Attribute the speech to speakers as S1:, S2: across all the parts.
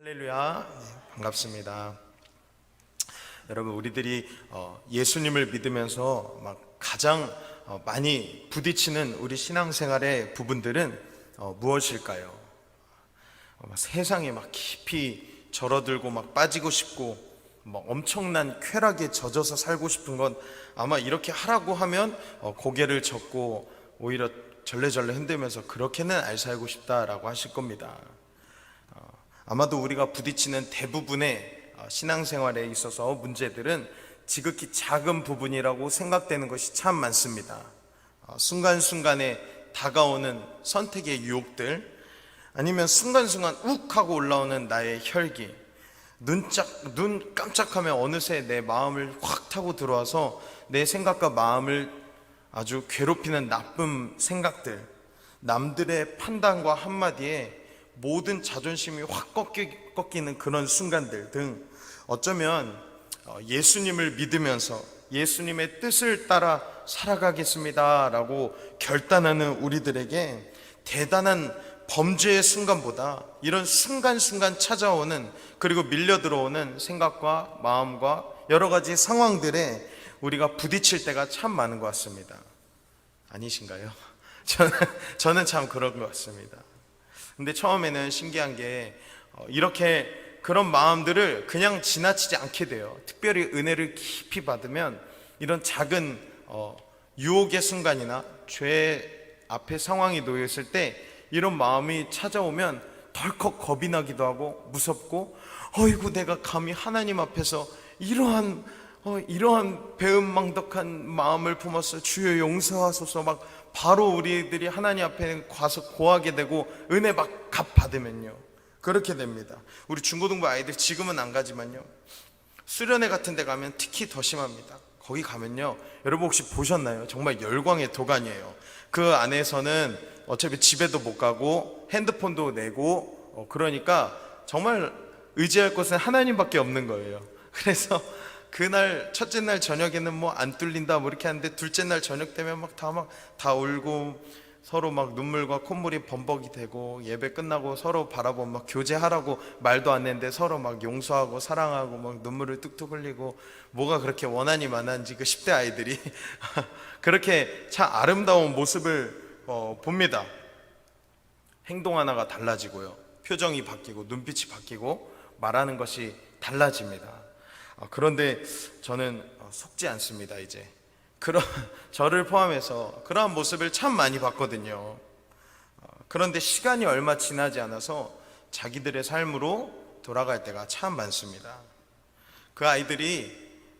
S1: 할렐루야. 반갑습니다. 여러분, 우리들이 예수님을 믿으면서 막 가장 많이 부딪히는 우리 신앙생활의 부분들은 무엇일까요? 세상에 막 깊이 절어들고 막 빠지고 싶고 막 엄청난 쾌락에 젖어서 살고 싶은 건 아마 이렇게 하라고 하면 고개를 젓고 오히려 절레절레 흔들면서 그렇게는 안 살고 싶다라고 하실 겁니다. 아마도 우리가 부딪히는 대부분의 신앙생활에 있어서 문제들은 지극히 작은 부분이라고 생각되는 것이 참 많습니다. 순간순간에 다가오는 선택의 유혹들, 아니면 순간순간 욱 하고 올라오는 나의 혈기, 눈 깜짝하면 어느새 내 마음을 확 타고 들어와서 내 생각과 마음을 아주 괴롭히는 나쁜 생각들, 남들의 판단과 한마디에 모든 자존심이 확 꺾이는 그런 순간들 등, 어쩌면 예수님을 믿으면서 예수님의 뜻을 따라 살아가겠습니다 라고 결단하는 우리들에게 대단한 범죄의 순간보다 이런 순간순간 찾아오는, 그리고 밀려 들어오는 생각과 마음과 여러 가지 상황들에 우리가 부딪힐 때가 참 많은 것 같습니다. 아니신가요? 저는 참 그런 것 같습니다. 근데 처음에는 신기한 게 이렇게 그런 마음들을 그냥 지나치지 않게 돼요. 특별히 은혜를 깊이 받으면 이런 작은 유혹의 순간이나 죄 앞에 상황이 놓였을 때 이런 마음이 찾아오면 덜컥 겁이 나기도 하고 무섭고, 어이구 내가 감히 하나님 앞에서 이러한 배은망덕한 마음을 품었어, 주여 용서하소서, 막 바로 우리들이 하나님 앞에 가서 고하게 되고 은혜 막 갚받으면요 그렇게 됩니다. 우리 중고등부 아이들 지금은 안 가지만요, 수련회 같은 데 가면 특히 더 심합니다. 거기 가면요, 여러분 혹시 보셨나요? 정말 열광의 도가니예요. 그 안에서는 어차피 집에도 못 가고 핸드폰도 내고 그러니까 정말 의지할 곳은 하나님밖에 없는 거예요. 그래서 그날 첫째 날 저녁에는 뭐 안 뚫린다 뭐 이렇게 하는데, 둘째 날 저녁 되면 다 울고 서로 막 눈물과 콧물이 범벅이 되고, 예배 끝나고 서로 바라보면 막 교제하라고 말도 안 했는데 서로 막 용서하고 사랑하고 막 눈물을 뚝뚝 흘리고, 뭐가 그렇게 원한이 많은지 그 10대 아이들이 그렇게 참 아름다운 모습을 봅니다. 행동 하나가 달라지고요, 표정이 바뀌고 눈빛이 바뀌고 말하는 것이 달라집니다. 그런데 저는 속지 않습니다. 이제 저를 포함해서 그러한 모습을 참 많이 봤거든요. 그런데 시간이 얼마 지나지 않아서 자기들의 삶으로 돌아갈 때가 참 많습니다. 그 아이들이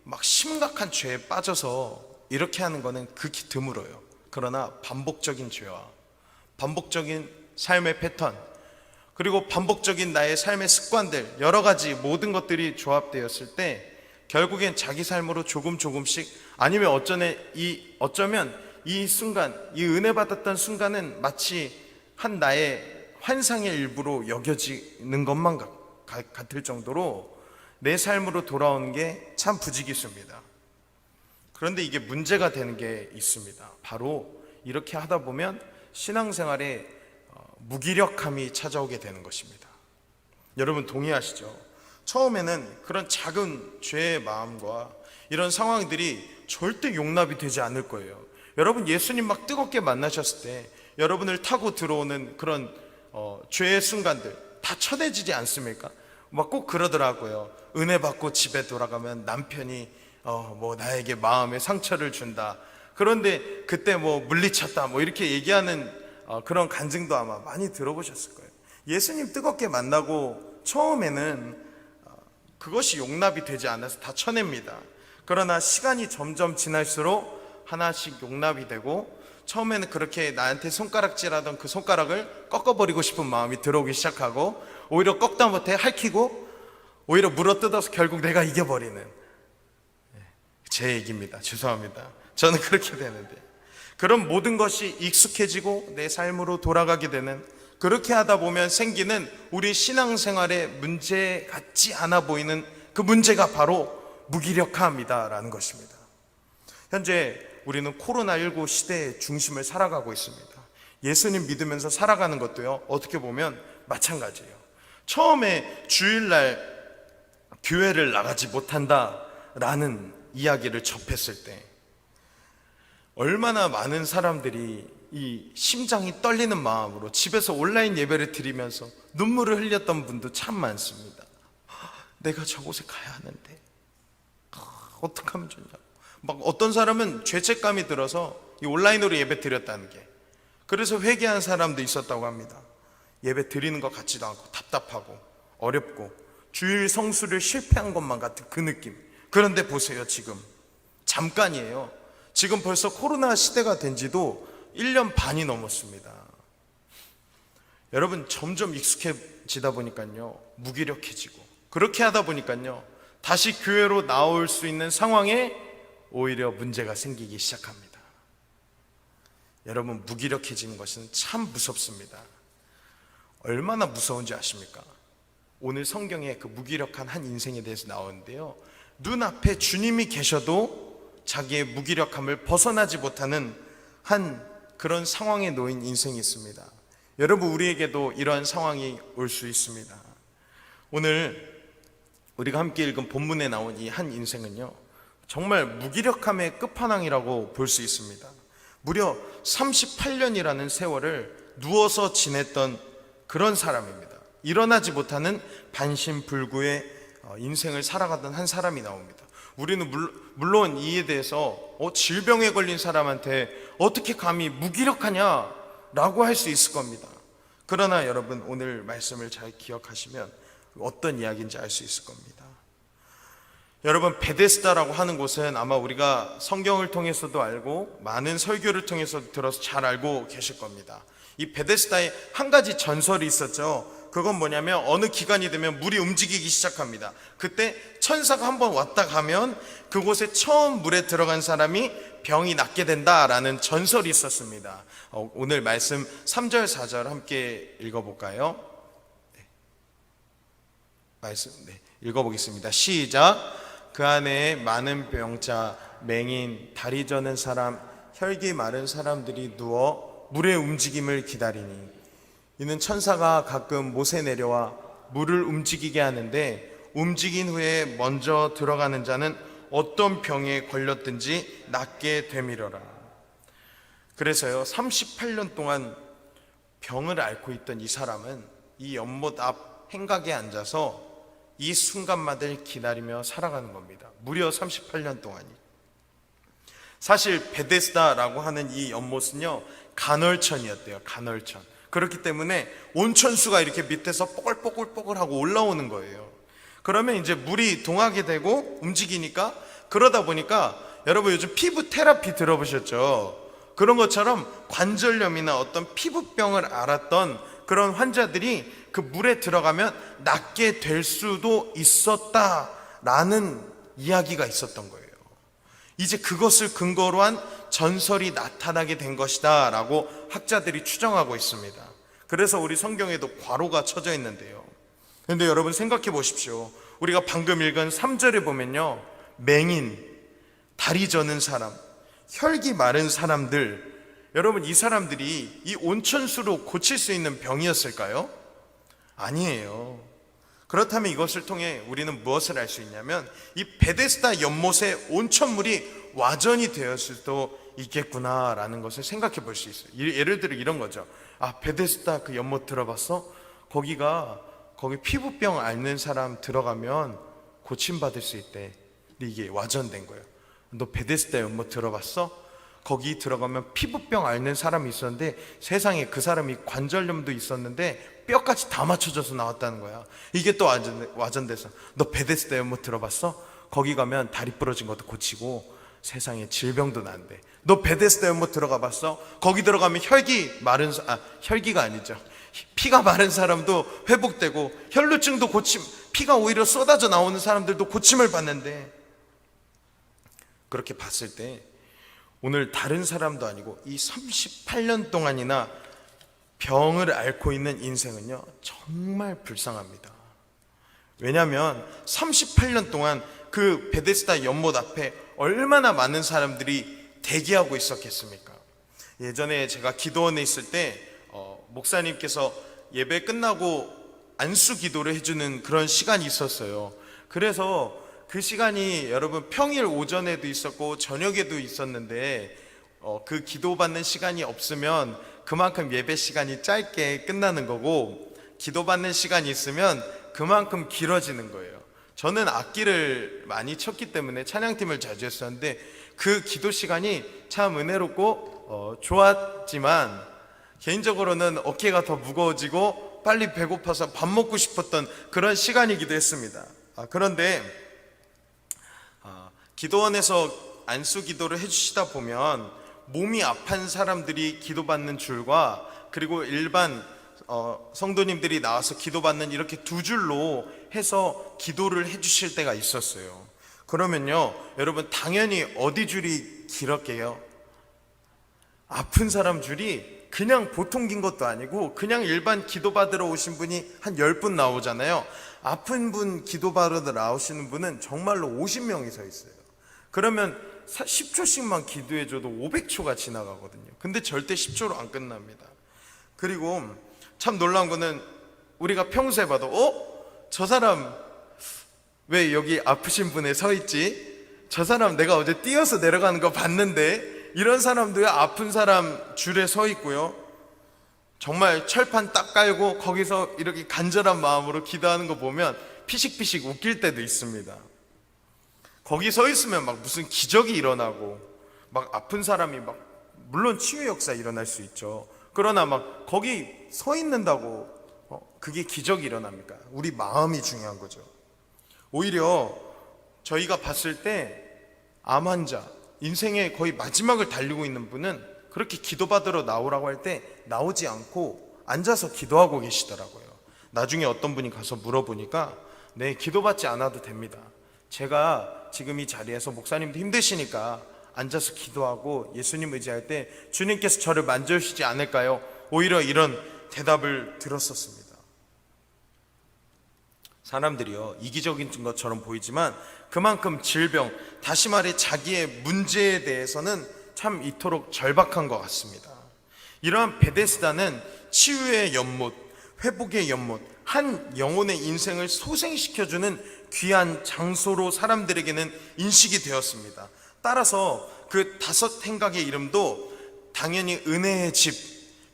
S1: 막 심각한 죄에 빠져서 이렇게 하는 거는 극히 드물어요. 그러나 반복적인 죄와 반복적인 삶의 패턴, 그리고 반복적인 나의 삶의 습관들, 여러 가지 모든 것들이 조합되었을 때 결국엔 자기 삶으로 조금씩, 아니면 어쩌면 이 순간, 이 은혜 받았던 순간은 마치 한 나의 환상의 일부로 여겨지는 것만 같을 정도로 내 삶으로 돌아오는 게 참 부지기수입니다. 그런데 이게 문제가 되는 게 있습니다. 바로 이렇게 하다 보면 신앙생활에 무기력함이 찾아오게 되는 것입니다. 여러분 동의하시죠? 처음에는 그런 작은 죄의 마음과 이런 상황들이 절대 용납이 되지 않을 거예요. 여러분 예수님 막 뜨겁게 만나셨을 때 여러분을 타고 들어오는 그런 죄의 순간들 다 쳐내지지 않습니까? 막 꼭 그러더라고요. 은혜 받고 집에 돌아가면 남편이 나에게 마음의 상처를 준다. 그런데 그때 물리쳤다 이렇게 얘기하는 그런 간증도 아마 많이 들어보셨을 거예요. 예수님 뜨겁게 만나고 처음에는 그것이 용납이 되지 않아서 다 쳐냅니다. 그러나 시간이 점점 지날수록 하나씩 용납이 되고, 처음에는 그렇게 나한테 손가락질하던 그 손가락을 꺾어버리고 싶은 마음이 들어오기 시작하고, 오히려 꺾다 못해 핥히고 오히려 물어뜯어서 결국 내가 이겨버리는, 제 얘기입니다. 죄송합니다. 저는 그렇게 되는데, 그런 모든 것이 익숙해지고 내 삶으로 돌아가게 되는, 그렇게 하다 보면 생기는 우리 신앙생활의 문제 같지 않아 보이는 그 문제가 바로 무기력함이다라는 것입니다. 현재 우리는 코로나19 시대의 중심을 살아가고 있습니다. 예수님 믿으면서 살아가는 것도요, 어떻게 보면 마찬가지예요. 처음에 주일날 교회를 나가지 못한다라는 이야기를 접했을 때 얼마나 많은 사람들이 이 심장이 떨리는 마음으로 집에서 온라인 예배를 드리면서 눈물을 흘렸던 분도 참 많습니다. 내가 저곳에 가야 하는데 어떻게 하면 좋냐고. 막 어떤 사람은 죄책감이 들어서 이 온라인으로 예배 드렸다는 게, 그래서 회개한 사람도 있었다고 합니다. 예배 드리는 것 같지도 않고 답답하고 어렵고 주일 성수를 실패한 것만 같은 그 느낌. 그런데 보세요, 지금 잠깐이에요. 지금 벌써 코로나 시대가 된 지도 1년 반이 넘었습니다. 여러분, 점점 익숙해지다 보니까요, 무기력해지고, 그렇게 하다 보니까요, 다시 교회로 나올 수 있는 상황에 오히려 문제가 생기기 시작합니다. 여러분, 무기력해지는 것은 참 무섭습니다. 얼마나 무서운지 아십니까? 오늘 성경에 그 무기력한 한 인생에 대해서 나오는데요, 눈앞에 주님이 계셔도 자기의 무기력함을 벗어나지 못하는 한 그런 상황에 놓인 인생이 있습니다. 여러분, 우리에게도 이러한 상황이 올 수 있습니다. 오늘 우리가 함께 읽은 본문에 나온 이 한 인생은요, 정말 무기력함의 끝판왕이라고 볼 수 있습니다. 무려 38년이라는 세월을 누워서 지냈던 그런 사람입니다. 일어나지 못하는 반신불구의 인생을 살아가던 한 사람이 나옵니다. 우리는 물론 이에 대해서 질병에 걸린 사람한테 어떻게 감히 무기력하냐라고 할 수 있을 겁니다. 그러나 여러분, 오늘 말씀을 잘 기억하시면 어떤 이야기인지 알 수 있을 겁니다. 여러분, 베데스다라고 하는 곳은 아마 우리가 성경을 통해서도 알고 많은 설교를 통해서 들어서 잘 알고 계실 겁니다. 이 베데스다에 한 가지 전설이 있었죠. 그건 뭐냐면 어느 기간이 되면 물이 움직이기 시작합니다. 그때 천사가 한번 왔다 가면 그곳에 처음 물에 들어간 사람이 병이 낫게 된다라는 전설이 있었습니다. 오늘 말씀 3절 4절 함께 읽어볼까요? 말씀 읽어보겠습니다. 시작. 그 안에 많은 병자, 맹인, 다리 저는 사람, 혈기 마른 사람들이 누워 물의 움직임을 기다리니, 이는 천사가 가끔 못에 내려와 물을 움직이게 하는데 움직인 후에 먼저 들어가는 자는 어떤 병에 걸렸든지 낫게 되미려라. 그래서요, 38년 동안 병을 앓고 있던 이 사람은 이 연못 앞 행각에 앉아서 이 순간만을 기다리며 살아가는 겁니다. 무려 38년 동안이. 사실 베데스다라고 하는 이 연못은요, 간헐천이었대요. 간헐천. 그렇기 때문에 온천수가 이렇게 밑에서 뽀글뽀글뽀글하고 올라오는 거예요. 그러면 이제 물이 동하게 되고 움직이니까, 그러다 보니까 여러분 요즘 피부 테라피 들어보셨죠? 그런 것처럼 관절염이나 어떤 피부병을 앓았던 그런 환자들이 그 물에 들어가면 낫게 될 수도 있었다라는 이야기가 있었던 거예요. 이제 그것을 근거로 한 전설이 나타나게 된 것이다 라고 학자들이 추정하고 있습니다. 그래서 우리 성경에도 괄호가 쳐져 있는데요, 그런데 여러분 생각해 보십시오. 우리가 방금 읽은 3절에 보면요, 맹인, 다리 저는 사람, 혈기 마른 사람들, 여러분 이 사람들이 이 온천수로 고칠 수 있는 병이었을까요? 아니에요. 그렇다면 이것을 통해 우리는 무엇을 알 수 있냐면 이 베데스다 연못의 온천물이 와전이 되었을 수도 있겠구나라는 것을 생각해 볼 수 있어요. 예를 들어 이런 거죠. 베데스다 그 연못 들어봤어? 거기 피부병 앓는 사람 들어가면 고침받을 수 있대. 근데 이게 와전된 거예요. 너 베데스다 연못 들어봤어? 거기 들어가면 피부병 앓는 사람이 있었는데 세상에 그 사람이 관절염도 있었는데 뼈까지 다 맞춰져서 나왔다는 거야. 이게 또 와전돼서 너 베데스다 연못 들어봤어? 거기 가면 다리 부러진 것도 고치고 세상에 질병도 난대. 너 베데스다 연못 들어가 봤어? 거기 들어가면 혈기가 아니죠, 피가 마른 사람도 회복되고 혈루증도 피가 오히려 쏟아져 나오는 사람들도 고침을 받는데, 그렇게 봤을 때 오늘 다른 사람도 아니고 이 38년 동안이나 병을 앓고 있는 인생은요, 정말 불쌍합니다. 왜냐하면 38년 동안 그 베데스다 연못 앞에 얼마나 많은 사람들이 대기하고 있었겠습니까? 예전에 제가 기도원에 있을 때 목사님께서 예배 끝나고 안수 기도를 해주는 그런 시간이 있었어요. 그래서 그 시간이 여러분 평일 오전에도 있었고 저녁에도 있었는데 그 기도받는 시간이 없으면 그만큼 예배 시간이 짧게 끝나는 거고, 기도받는 시간이 있으면 그만큼 길어지는 거예요. 저는 악기를 많이 쳤기 때문에 찬양팀을 자주 했었는데 그 기도 시간이 참 은혜롭고 좋았지만, 개인적으로는 어깨가 더 무거워지고 빨리 배고파서 밥 먹고 싶었던 그런 시간이기도 했습니다. 그런데 기도원에서 안수 기도를 해주시다 보면 몸이 아픈 사람들이 기도받는 줄과, 그리고 일반 성도님들이 나와서 기도받는 이렇게 두 줄로 해서 기도를 해주실 때가 있었어요. 그러면요 여러분, 당연히 어디 줄이 길었게요? 아픈 사람 줄이 그냥 보통 긴 것도 아니고 그냥 일반 기도받으러 오신 분이 한 10분 나오잖아요. 아픈 분 기도받으러 나오시는 분은 정말로 50명이 서 있어요. 그러면 10초씩만 기도해줘도 500초가 지나가거든요. 근데 절대 10초로 안 끝납니다. 그리고 참 놀라운 거는 우리가 평소에 봐도 저 사람 왜 여기 아프신 분에 서 있지? 저 사람 내가 어제 뛰어서 내려가는 거 봤는데, 이런 사람도요 아픈 사람 줄에 서 있고요, 정말 철판 딱 깔고 거기서 이렇게 간절한 마음으로 기도하는 거 보면 피식피식 웃길 때도 있습니다. 거기 서 있으면 막 무슨 기적이 일어나고, 막 아픈 사람이 막 물론 치유 역사 일어날 수 있죠. 그러나 막 거기 서 있는다고 그게 기적이 일어납니까? 우리 마음이 중요한 거죠. 오히려 저희가 봤을 때 암 환자, 인생의 거의 마지막을 달리고 있는 분은 그렇게 기도받으러 나오라고 할 때 나오지 않고 앉아서 기도하고 계시더라고요. 나중에 어떤 분이 가서 물어보니까 네, 기도받지 않아도 됩니다. 제가 지금 이 자리에서 목사님도 힘드시니까 앉아서 기도하고 예수님 의지할 때 주님께서 저를 만져주시지 않을까요? 오히려 이런 대답을 들었었습니다. 사람들이요 이기적인 것처럼 보이지만 그만큼 질병, 다시 말해 자기의 문제에 대해서는 참 이토록 절박한 것 같습니다. 이러한 베데스다는 치유의 연못, 회복의 연못, 한 영혼의 인생을 소생시켜주는 귀한 장소로 사람들에게는 인식이 되었습니다. 따라서 그 5 행각의 이름도 당연히 은혜의 집,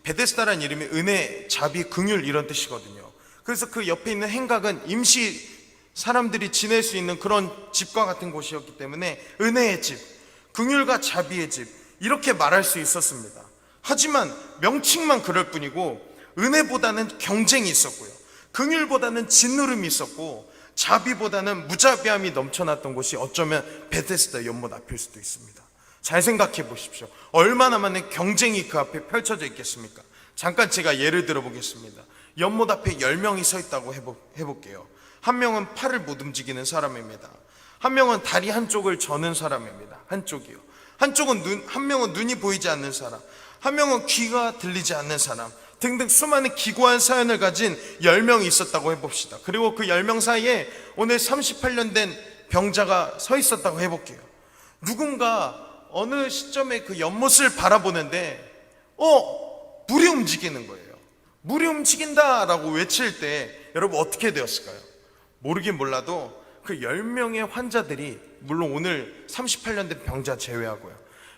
S1: 베데스다라는 이름이 은혜, 자비, 긍휼 이런 뜻이거든요. 그래서 그 옆에 있는 행각은 임시 사람들이 지낼 수 있는 그런 집과 같은 곳이었기 때문에 은혜의 집, 긍휼과 자비의 집 이렇게 말할 수 있었습니다. 하지만 명칭만 그럴 뿐이고 은혜보다는 경쟁이 있었고요, 긍휼보다는 짓누름이 있었고, 자비보다는 무자비함이 넘쳐났던 곳이 어쩌면 베데스다 연못 앞일 수도 있습니다. 잘 생각해 보십시오. 얼마나 많은 경쟁이 그 앞에 펼쳐져 있겠습니까? 잠깐 제가 예를 들어 보겠습니다. 연못 앞에 10명이 서 있다고 해볼게요. 한 명은 팔을 못 움직이는 사람입니다. 한 명은 다리 한쪽을 저는 사람입니다. 한쪽이요. 한 명은 눈이 보이지 않는 사람, 한 명은 귀가 들리지 않는 사람 등등 수많은 기구한 사연을 가진 10명이 있었다고 해봅시다. 그리고 그 10명 사이에 오늘 38년 된 병자가 서 있었다고 해볼게요. 누군가 어느 시점에 그 연못을 바라보는데 물이 움직이는 거예요. 물이 움직인다 라고 외칠 때 여러분 어떻게 되었을까요? 모르긴 몰라도 그 10명의 환자들이, 물론 오늘 38년 된 병자 제외하고요,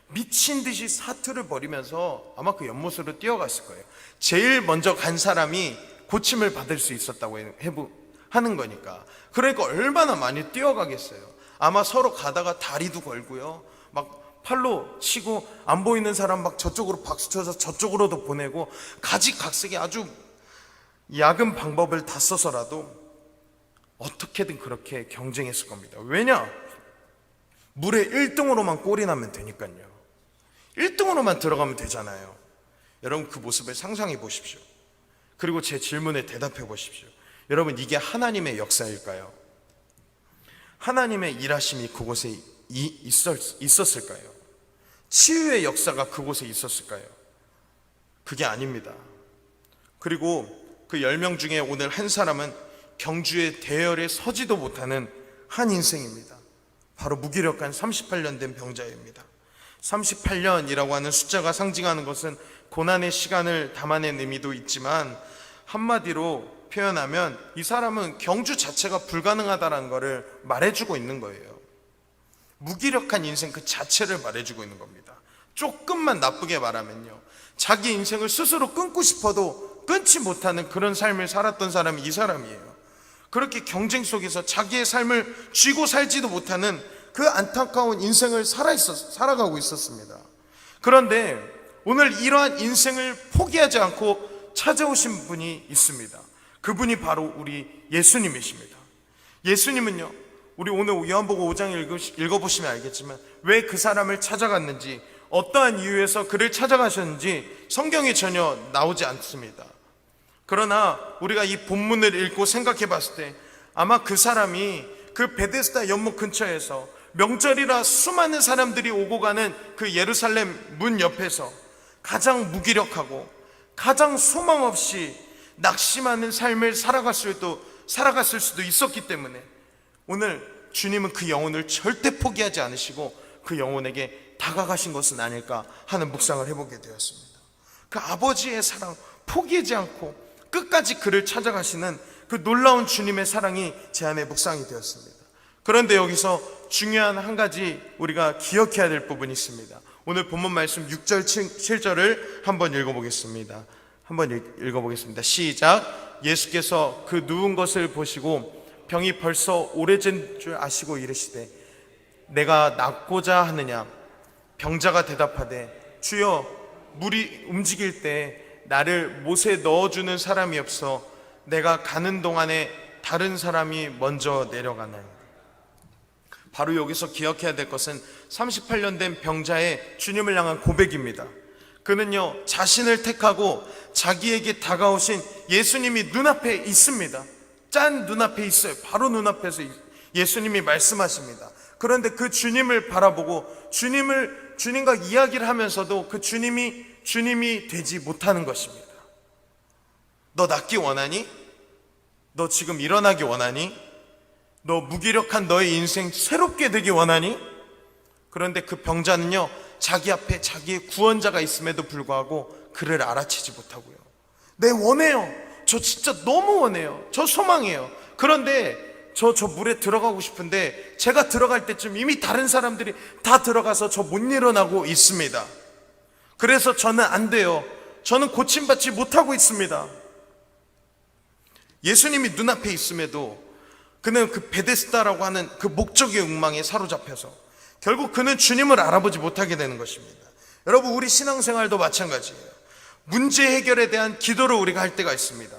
S1: 미친 듯이 사투를 벌이면서 아마 그 연못으로 뛰어갔을 거예요. 제일 먼저 간 사람이 고침을 받을 수 있었다고 하는 거니까. 그러니까 얼마나 많이 뛰어가겠어요. 아마 서로 가다가 다리도 걸고요, 막 팔로 치고 안 보이는 사람 막 저쪽으로 박수 쳐서 저쪽으로도 보내고 가지각색의 아주 야근 방법을 다 써서라도 어떻게든 그렇게 경쟁했을 겁니다. 왜냐? 물에 1등으로만 골이 나면 되니까요. 1등으로만 들어가면 되잖아요. 여러분 그 모습을 상상해 보십시오. 그리고 제 질문에 대답해 보십시오. 여러분 이게 하나님의 역사일까요? 하나님의 일하심이 그곳에 있었을까요? 치유의 역사가 그곳에 있었을까요? 그게 아닙니다. 그리고 그 10명 중에 오늘 한 사람은 경주의 대열에 서지도 못하는 한 인생입니다. 바로 무기력한 38년 된 병자입니다. 38년이라고 하는 숫자가 상징하는 것은 고난의 시간을 담아낸 의미도 있지만 한마디로 표현하면 이 사람은 경주 자체가 불가능하다는 것을 말해주고 있는 거예요. 무기력한 인생 그 자체를 말해주고 있는 겁니다. 조금만 나쁘게 말하면요, 자기 인생을 스스로 끊고 싶어도 끊지 못하는 그런 삶을 살았던 사람이 이 사람이에요. 그렇게 경쟁 속에서 자기의 삶을 쥐고 살지도 못하는 그 안타까운 인생을 살아가고 있었습니다. 그런데 오늘 이러한 인생을 포기하지 않고 찾아오신 분이 있습니다. 그분이 바로 우리 예수님이십니다. 예수님은요, 우리 오늘 요한복음 5장 읽어보시면 알겠지만 왜 그 사람을 찾아갔는지, 어떠한 이유에서 그를 찾아가셨는지 성경에 전혀 나오지 않습니다. 그러나 우리가 이 본문을 읽고 생각해 봤을 때 아마 그 사람이 그 베데스다 연못 근처에서 명절이라 수많은 사람들이 오고 가는 그 예루살렘 문 옆에서 가장 무기력하고 가장 소망 없이 낙심하는 삶을 살아갔을 수도 있었기 때문에 오늘 주님은 그 영혼을 절대 포기하지 않으시고 그 영혼에게 다가가신 것은 아닐까 하는 묵상을 해보게 되었습니다. 그 아버지의 사랑, 포기하지 않고 끝까지 그를 찾아가시는 그 놀라운 주님의 사랑이 제 안에 묵상이 되었습니다. 그런데 여기서 중요한 한 가지 우리가 기억해야 될 부분이 있습니다. 오늘 본문 말씀 6절 7절을 한번 읽어보겠습니다. 시작. 예수께서 그 누운 것을 보시고 병이 벌써 오래전 줄 아시고 이르시되 내가 낫고자 하느냐? 병자가 대답하되 주여, 물이 움직일 때 나를 못에 넣어주는 사람이 없어 내가 가는 동안에 다른 사람이 먼저 내려가나요? 바로 여기서 기억해야 될 것은 38년 된 병자의 주님을 향한 고백입니다. 그는요, 자신을 택하고 자기에게 다가오신 예수님이 눈앞에 있습니다. 짠, 눈앞에 있어요. 바로 눈앞에서 예수님이 말씀하십니다. 그런데 그 주님을 바라보고 주님과 이야기를 하면서도 그 주님이 되지 못하는 것입니다. 너 낫기 원하니? 너 지금 일어나기 원하니? 너 무기력한 너의 인생 새롭게 되기 원하니? 그런데 그 병자는요, 자기 앞에 자기의 구원자가 있음에도 불구하고 그를 알아채지 못하고요, 네, 원해요. 저 진짜 너무 원해요. 저 소망해요. 그런데 저 물에 들어가고 싶은데 제가 들어갈 때쯤 이미 다른 사람들이 다 들어가서 저 못 일어나고 있습니다. 그래서 저는 안 돼요. 저는 고침받지 못하고 있습니다. 예수님이 눈앞에 있음에도 그는 그 베데스다라고 하는 그 목적의 욕망에 사로잡혀서 결국 그는 주님을 알아보지 못하게 되는 것입니다. 여러분, 우리 신앙생활도 마찬가지예요. 문제 해결에 대한 기도를 우리가 할 때가 있습니다.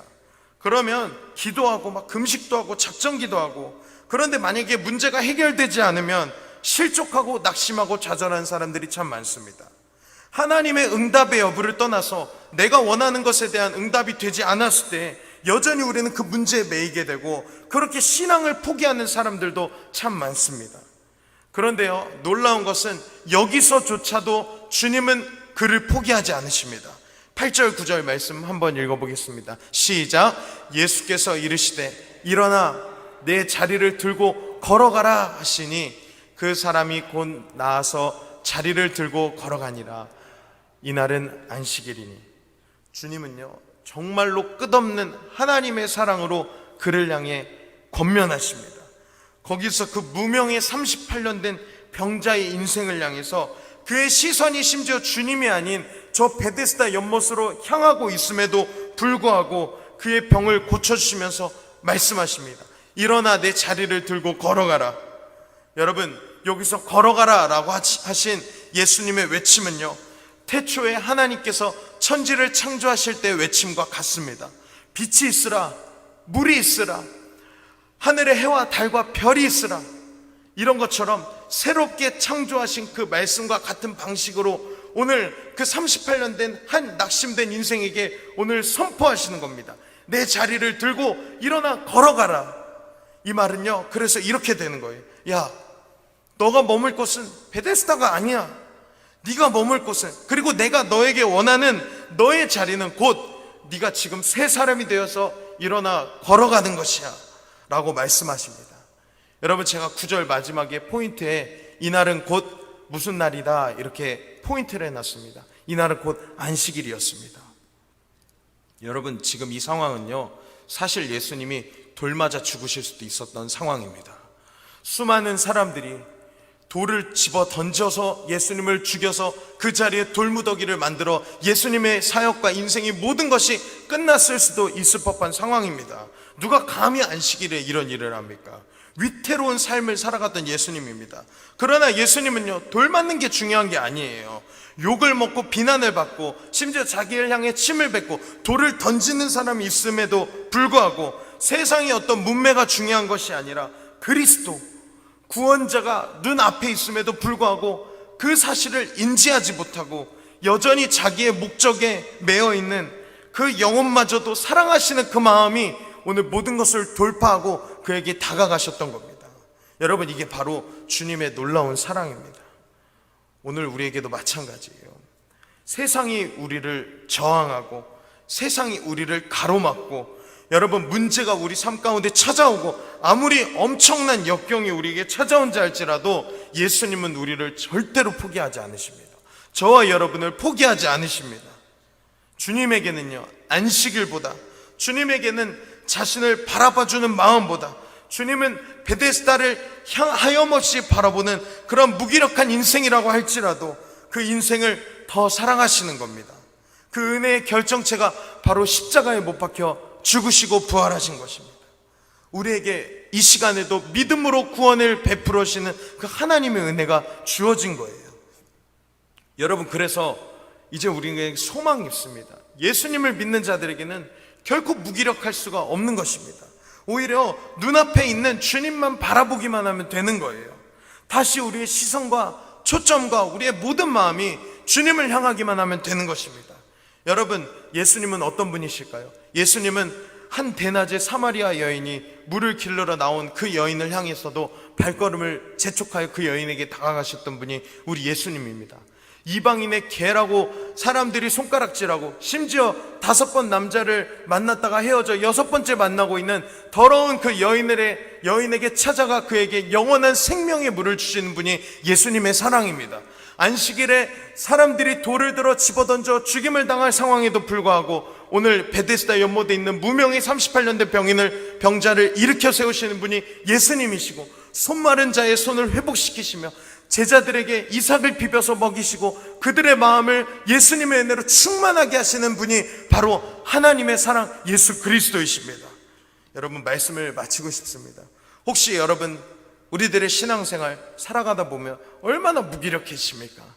S1: 그러면 기도하고 막 금식도 하고 작정기도 하고, 그런데 만약에 문제가 해결되지 않으면 실족하고 낙심하고 좌절하는 사람들이 참 많습니다. 하나님의 응답의 여부를 떠나서 내가 원하는 것에 대한 응답이 되지 않았을 때 여전히 우리는 그 문제에 매이게 되고 그렇게 신앙을 포기하는 사람들도 참 많습니다. 그런데요, 놀라운 것은 여기서조차도 주님은 그를 포기하지 않으십니다. 8절 9절 말씀 한번 읽어보겠습니다. 시작. 예수께서 이르시되 일어나 내 자리를 들고 걸어가라 하시니 그 사람이 곧 나아서 자리를 들고 걸어가니라. 이날은 안식일이니. 주님은요, 정말로 끝없는 하나님의 사랑으로 그를 향해 권면하십니다. 거기서 그 무명의 38년 된 병자의 인생을 향해서 그의 시선이 심지어 주님이 아닌 저 베데스다 연못으로 향하고 있음에도 불구하고 그의 병을 고쳐주시면서 말씀하십니다. 일어나 내 자리를 들고 걸어가라. 여러분, 여기서 걸어가라 라고 하신 예수님의 외침은요, 태초에 하나님께서 천지를 창조하실 때의 외침과 같습니다. 빛이 있으라, 물이 있으라, 하늘에 해와 달과 별이 있으라, 이런 것처럼 새롭게 창조하신 그 말씀과 같은 방식으로 오늘 그 38년 된 한 낙심된 인생에게 오늘 선포하시는 겁니다. 내 자리를 들고 일어나 걸어가라. 이 말은요, 그래서 이렇게 되는 거예요. 야, 너가 머물 곳은 베데스다가 아니야. 네가 머물 곳은, 그리고 내가 너에게 원하는 너의 자리는 곧 네가 지금 새 사람이 되어서 일어나 걸어가는 것이야 라고 말씀하십니다. 여러분, 제가 9절 마지막에 포인트에 이날은 곧 무슨 날이다 이렇게 포인트를 해놨습니다. 이날은 곧 안식일이었습니다. 여러분, 지금 이 상황은요, 사실 예수님이 돌 맞아 죽으실 수도 있었던 상황입니다. 수많은 사람들이 돌을 집어 던져서 예수님을 죽여서 그 자리에 돌무더기를 만들어 예수님의 사역과 인생이 모든 것이 끝났을 수도 있을 법한 상황입니다. 누가 감히 안식일에 이런 일을 합니까? 위태로운 삶을 살아갔던 예수님입니다. 그러나 예수님은요, 돌 맞는 게 중요한 게 아니에요. 욕을 먹고 비난을 받고 심지어 자기를 향해 침을 뱉고 돌을 던지는 사람이 있음에도 불구하고 세상의 어떤 문매가 중요한 것이 아니라 그리스도 구원자가 눈앞에 있음에도 불구하고 그 사실을 인지하지 못하고 여전히 자기의 목적에 매여 있는 그 영혼마저도 사랑하시는 그 마음이 오늘 모든 것을 돌파하고 그에게 다가가셨던 겁니다. 여러분, 이게 바로 주님의 놀라운 사랑입니다. 오늘 우리에게도 마찬가지예요. 세상이 우리를 저항하고 세상이 우리를 가로막고 여러분, 문제가 우리 삶 가운데 찾아오고 아무리 엄청난 역경이 우리에게 찾아온지 할지라도 예수님은 우리를 절대로 포기하지 않으십니다. 저와 여러분을 포기하지 않으십니다. 주님에게는요, 안식일보다, 주님에게는 자신을 바라봐주는 마음보다, 주님은 베데스다를 하염없이 바라보는 그런 무기력한 인생이라고 할지라도 그 인생을 더 사랑하시는 겁니다. 그 은혜의 결정체가 바로 십자가에 못 박혀 죽으시고 부활하신 것입니다. 우리에게 이 시간에도 믿음으로 구원을 베풀으시는 그 하나님의 은혜가 주어진 거예요. 여러분, 그래서 이제 우리에게 소망이 있습니다. 예수님을 믿는 자들에게는 결코 무기력할 수가 없는 것입니다. 오히려 눈앞에 있는 주님만 바라보기만 하면 되는 거예요. 다시 우리의 시선과 초점과 우리의 모든 마음이 주님을 향하기만 하면 되는 것입니다. 여러분, 예수님은 어떤 분이실까요? 예수님은 한 대낮에 사마리아 여인이 물을 길러러 나온 그 여인을 향해서도 발걸음을 재촉하여 그 여인에게 다가가셨던 분이 우리 예수님입니다. 이방인의 개라고 사람들이 손가락질하고 심지어 5번 남자를 만났다가 헤어져 6번째 만나고 있는 더러운 그 여인에게 찾아가 그에게 영원한 생명의 물을 주시는 분이 예수님의 사랑입니다. 안식일에 사람들이 돌을 들어 집어던져 죽임을 당할 상황에도 불구하고 오늘 베데스다 연못에 있는 무명의 38년 된 병자를 일으켜 세우시는 분이 예수님이시고, 손마른 자의 손을 회복시키시며 제자들에게 이삭을 비벼서 먹이시고 그들의 마음을 예수님의 은혜로 충만하게 하시는 분이 바로 하나님의 사랑 예수 그리스도이십니다. 여러분, 말씀을 마치고 싶습니다. 혹시 여러분, 우리들의 신앙생활 살아가다 보면 얼마나 무기력해집니까?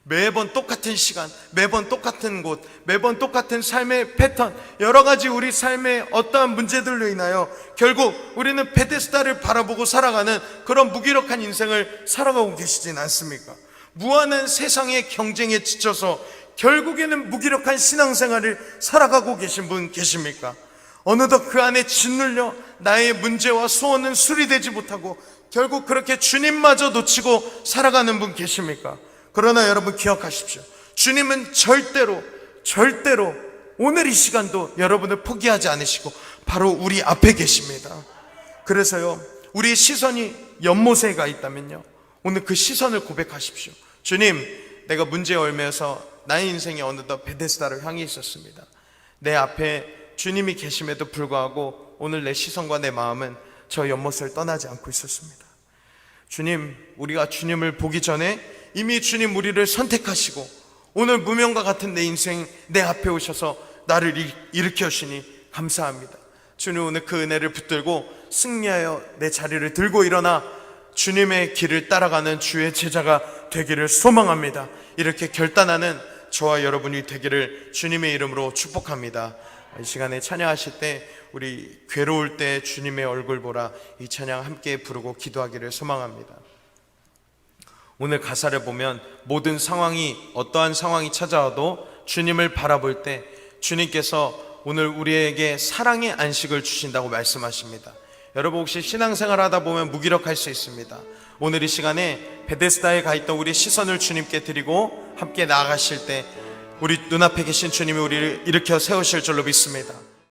S1: 매번 똑같은 시간, 매번 똑같은 곳, 매번 똑같은 삶의 패턴, 여러 가지 우리 삶의 어떠한 문제들로 인하여 결국 우리는 베데스다를 바라보고 살아가는 그런 무기력한 인생을 살아가고 계시진 않습니까? 무한한 세상의 경쟁에 지쳐서 결국에는 무기력한 신앙생활을 살아가고 계신 분 계십니까? 어느덧 그 안에 짓눌려 나의 문제와 소원은 수리되지 못하고 결국 그렇게 주님마저 놓치고 살아가는 분 계십니까? 그러나 여러분, 기억하십시오. 주님은 절대로 오늘 이 시간도 여러분을 포기하지 않으시고 바로 우리 앞에 계십니다. 그래서요, 우리의 시선이 연못에 가 있다면요, 오늘 그 시선을 고백하십시오. 주님, 내가 문제에 얽매여서 나의 인생이 어느덧 베데스다를 향해 있었습니다. 내 앞에 주님이 계심에도 불구하고 오늘 내 시선과 내 마음은 저 연못을 떠나지 않고 있었습니다. 주님, 우리가 주님을 보기 전에 이미 주님 우리를 선택하시고 오늘 무명과 같은 내 인생 내 앞에 오셔서 나를 일으켜 주시니 감사합니다. 주님, 오늘 그 은혜를 붙들고 승리하여 내 자리를 들고 일어나 주님의 길을 따라가는 주의 제자가 되기를 소망합니다. 이렇게 결단하는 저와 여러분이 되기를 주님의 이름으로 축복합니다. 이 시간에 찬양하실 때 우리 괴로울 때 주님의 얼굴 보라, 이 찬양 함께 부르고 기도하기를 소망합니다. 오늘 가사를 보면 모든 상황이, 어떠한 상황이 찾아와도 주님을 바라볼 때 주님께서 오늘 우리에게 사랑의 안식을 주신다고 말씀하십니다. 여러분, 혹시 신앙생활 하다 보면 무기력할 수 있습니다. 오늘 이 시간에 베데스다에 가 있던 우리 시선을 주님께 드리고 함께 나아가실 때 우리 눈앞에 계신 주님이 우리를 일으켜 세우실 줄로 믿습니다.